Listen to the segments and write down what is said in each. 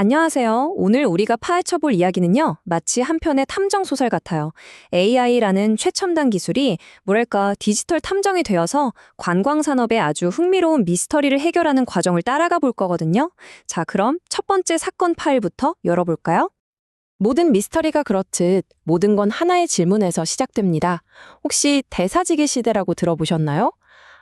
안녕하세요. 오늘 우리가 파헤쳐볼 이야기는요, 마치 한 편의 탐정 소설 같아요. AI라는 최첨단 기술이 뭐랄까 디지털 탐정이 되어서 관광산업의 아주 흥미로운 미스터리를 해결하는 과정을 따라가 볼 거거든요. 자, 그럼 첫 번째 사건 파일부터 열어볼까요? 모든 미스터리가 그렇듯 모든 건 하나의 질문에서 시작됩니다. 혹시 대사지기 시대라고 들어보셨나요?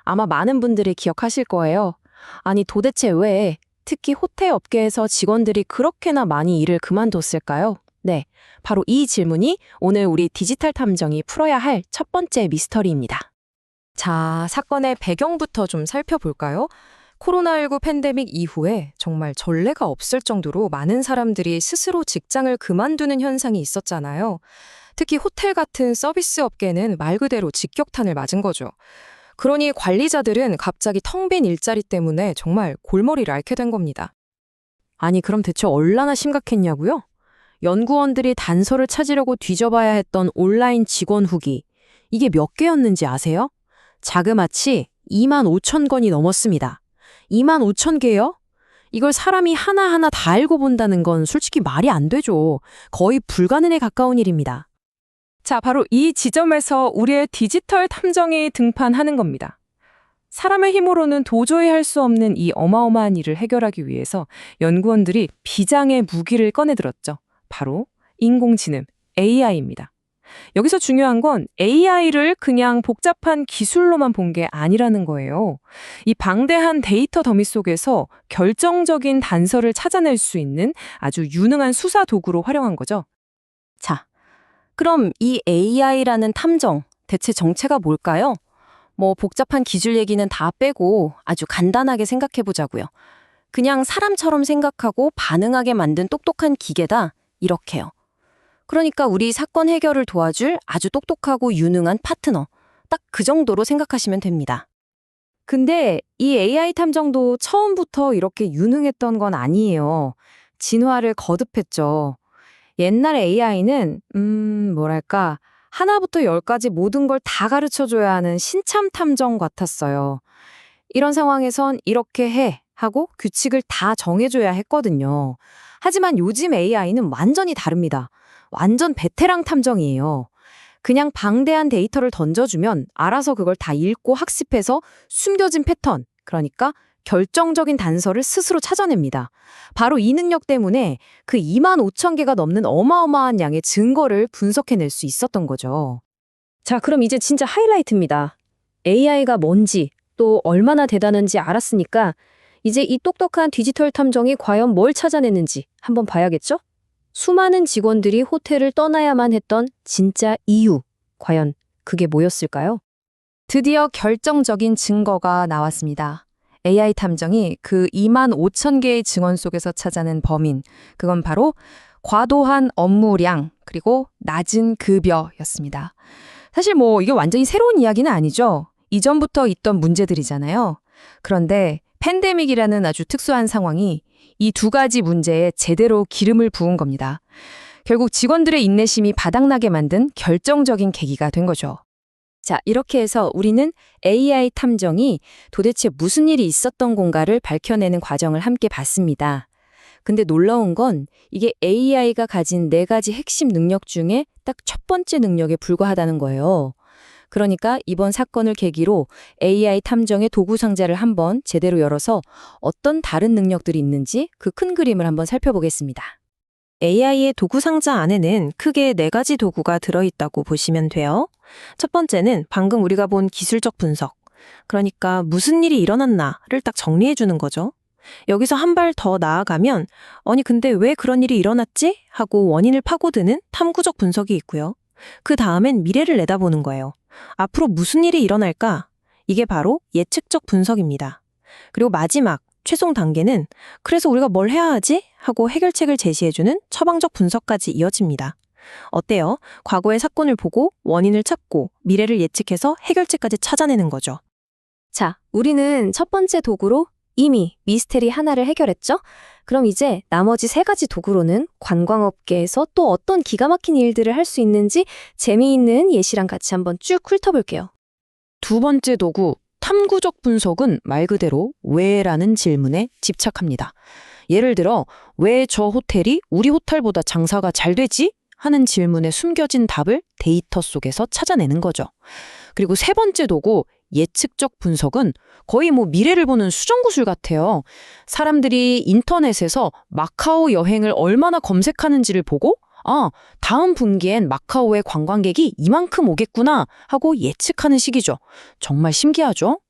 아마 많은 분들이 기억하실 거예요. 아니 도대체 왜 특히 호텔 업계에서 직원들이 그렇게나 많이 일을 그만뒀을까요? 네, 바로 이 질문이 오늘 우리 디지털 탐정이 풀어야 할 첫 번째 미스터리입니다. 자, 사건의 배경부터 좀 살펴볼까요? 코로나19 팬데믹 이후에 정말 전례가 없을 정도로 많은 사람들이 스스로 직장을 그만두는 현상이 있었잖아요. 특히 호텔 같은 서비스 업계는 말 그대로 직격탄을 맞은 거죠. 그러니 관리자들은 갑자기 텅 빈 일자리 때문에 정말 골머리를 앓게 된 겁니다. 아니, 그럼 대체 얼마나 심각했냐고요? 연구원들이 단서를 찾으려고 뒤져봐야 했던 온라인 직원 후기. 이게 몇 개였는지 아세요? 자그마치 2만 5천 건이 넘었습니다. 2만 5천 개요? 이걸 사람이 하나하나 다 읽어본다는 건 솔직히 말이 안 되죠. 거의 불가능에 가까운 일입니다. 자, 바로 이 지점에서 우리의 디지털 탐정이 등판하는 겁니다. 사람의 힘으로는 도저히 할 수 없는 이 어마어마한 일을 해결하기 위해서 연구원들이 비장의 무기를 꺼내들었죠. 바로 인공지능, AI입니다. 여기서 중요한 건 AI를 그냥 복잡한 기술로만 본 게 아니라는 거예요. 이 방대한 데이터 더미 속에서 결정적인 단서를 찾아낼 수 있는 아주 유능한 수사 도구로 활용한 거죠. 자, 그럼 이 AI라는 탐정, 대체 정체가 뭘까요? 뭐 복잡한 기술 얘기는 다 빼고 아주 간단하게 생각해 보자고요. 그냥 사람처럼 생각하고 반응하게 만든 똑똑한 기계다, 이렇게요. 그러니까 우리 사건 해결을 도와줄 아주 똑똑하고 유능한 파트너, 딱 그 정도로 생각하시면 됩니다. 근데 이 AI 탐정도 처음부터 이렇게 유능했던 건 아니에요. 진화를 거듭했죠. 옛날 AI는 뭐랄까 하나부터 열까지 모든 걸 다 가르쳐줘야 하는 신참 탐정 같았어요. 이런 상황에선 이렇게 해 하고 규칙을 다 정해줘야 했거든요. 하지만 요즘 AI는 완전히 다릅니다. 완전 베테랑 탐정이에요. 그냥 방대한 데이터를 던져주면 알아서 그걸 다 읽고 학습해서 숨겨진 패턴, 그러니까 결정적인 단서를 스스로 찾아냅니다. 바로 이 능력 때문에 그 2만 5천 개가 넘는 어마어마한 양의 증거를 분석해낼 수 있었던 거죠. 자, 그럼 이제 진짜 하이라이트입니다. AI가 뭔지, 또 얼마나 대단한지 알았으니까 이제 이 똑똑한 디지털 탐정이 과연 뭘 찾아내는지 한번 봐야겠죠? 수많은 직원들이 호텔을 떠나야만 했던 진짜 이유, 과연 그게 뭐였을까요? 드디어 결정적인 증거가 나왔습니다. AI 탐정이 그 2만 5천 개의 증언 속에서 찾아낸 범인, 그건 바로 과도한 업무량, 그리고 낮은 급여였습니다. 사실 이게 완전히 새로운 이야기는 아니죠. 이전부터 있던 문제들이잖아요. 그런데 팬데믹이라는 아주 특수한 상황이 이 두 가지 문제에 제대로 기름을 부은 겁니다. 결국 직원들의 인내심이 바닥나게 만든 결정적인 계기가 된 거죠. 자, 이렇게 해서 우리는 AI 탐정이 도대체 무슨 일이 있었던 건가를 밝혀내는 과정을 함께 봤습니다. 근데 놀라운 건 이게 AI가 가진 4가지 핵심 능력 중에 딱 첫 번째 능력에 불과하다는 거예요. 그러니까 이번 사건을 계기로 AI 탐정의 도구 상자를 한번 제대로 열어서 어떤 다른 능력들이 있는지 그 큰 그림을 한번 살펴보겠습니다. AI의 도구 상자 안에는 크게 4가지 도구가 들어있다고 보시면 돼요. 첫 번째는 방금 우리가 본 기술적 분석. 그러니까 무슨 일이 일어났나를 딱 정리해주는 거죠. 여기서 한 발 더 나아가면 아니 근데 왜 그런 일이 일어났지? 하고 원인을 파고드는 탐구적 분석이 있고요. 그 다음엔 미래를 내다보는 거예요. 앞으로 무슨 일이 일어날까? 이게 바로 예측적 분석입니다. 그리고 마지막, 최종 단계는 그래서 우리가 뭘 해야 하지? 하고 해결책을 제시해주는 처방적 분석까지 이어집니다. 어때요? 과거의 사건을 보고 원인을 찾고 미래를 예측해서 해결책까지 찾아내는 거죠. 자, 우리는 첫 번째 도구로 이미 미스테리 하나를 해결했죠? 그럼 이제 나머지 3가지 도구로는 관광업계에서 또 어떤 기가 막힌 일들을 할 수 있는지 재미있는 예시랑 같이 한번 쭉 훑어볼게요. 두 번째 도구, 탐구적 분석은 말 그대로 왜라는 질문에 집착합니다. 예를 들어, 왜 저 호텔이 우리 호텔보다 장사가 잘 되지? 하는 질문에 숨겨진 답을 데이터 속에서 찾아내는 거죠. 그리고 세 번째 도구, 예측적 분석은 거의 미래를 보는 수정구슬 같아요. 사람들이 인터넷에서 마카오 여행을 얼마나 검색하는지를 보고 다음 분기엔 마카오에 관광객이 이만큼 오겠구나 하고 예측하는 시기죠. 정말 신기하죠?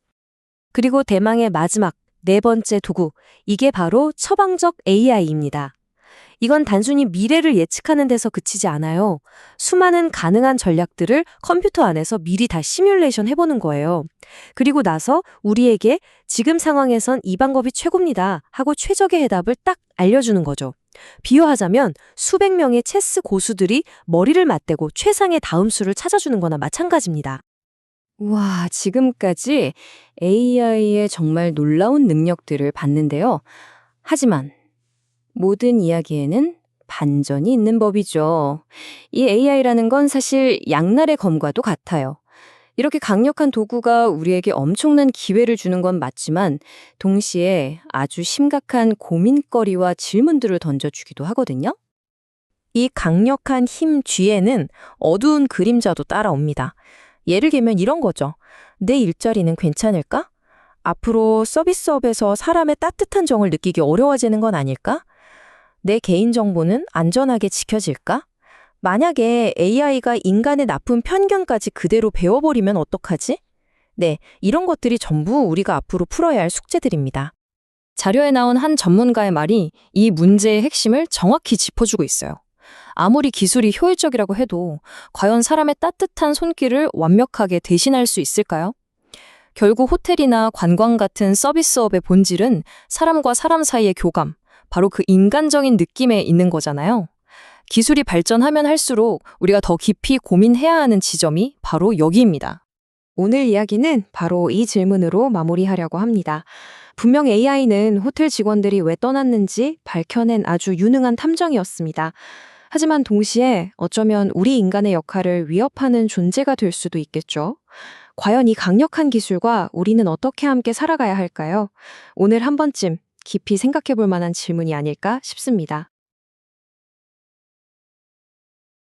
그리고 대망의 마지막, 네 번째 도구. 이게 바로 처방적 AI입니다. 이건 단순히 미래를 예측하는 데서 그치지 않아요. 수많은 가능한 전략들을 컴퓨터 안에서 미리 다 시뮬레이션 해보는 거예요. 그리고 나서 우리에게 지금 상황에선 이 방법이 최고입니다 하고 최적의 해답을 딱 알려주는 거죠. 비유하자면 수백 명의 체스 고수들이 머리를 맞대고 최상의 다음 수를 찾아주는 거나 마찬가지입니다. 와, 지금까지 AI의 정말 놀라운 능력들을 봤는데요. 하지만 모든 이야기에는 반전이 있는 법이죠. 이 AI라는 건 사실 양날의 검과도 같아요. 이렇게 강력한 도구가 우리에게 엄청난 기회를 주는 건 맞지만 동시에 아주 심각한 고민거리와 질문들을 던져주기도 하거든요. 이 강력한 힘 뒤에는 어두운 그림자도 따라옵니다. 예를 들면 이런 거죠. 내 일자리는 괜찮을까? 앞으로 서비스업에서 사람의 따뜻한 정을 느끼기 어려워지는 건 아닐까? 내 개인정보는 안전하게 지켜질까? 만약에 AI가 인간의 나쁜 편견까지 그대로 배워버리면 어떡하지? 네, 이런 것들이 전부 우리가 앞으로 풀어야 할 숙제들입니다. 자료에 나온 한 전문가의 말이 이 문제의 핵심을 정확히 짚어주고 있어요. 아무리 기술이 효율적이라고 해도 과연 사람의 따뜻한 손길을 완벽하게 대신할 수 있을까요? 결국 호텔이나 관광 같은 서비스업의 본질은 사람과 사람 사이의 교감, 바로 그 인간적인 느낌에 있는 거잖아요. 기술이 발전하면 할수록 우리가 더 깊이 고민해야 하는 지점이 바로 여기입니다. 오늘 이야기는 바로 이 질문으로 마무리하려고 합니다. 분명 AI는 호텔 직원들이 왜 떠났는지 밝혀낸 아주 유능한 탐정이었습니다. 하지만 동시에 어쩌면 우리 인간의 역할을 위협하는 존재가 될 수도 있겠죠. 과연 이 강력한 기술과 우리는 어떻게 함께 살아가야 할까요? 오늘 한 번쯤 깊이 생각해 볼 만한 질문이 아닐까 싶습니다.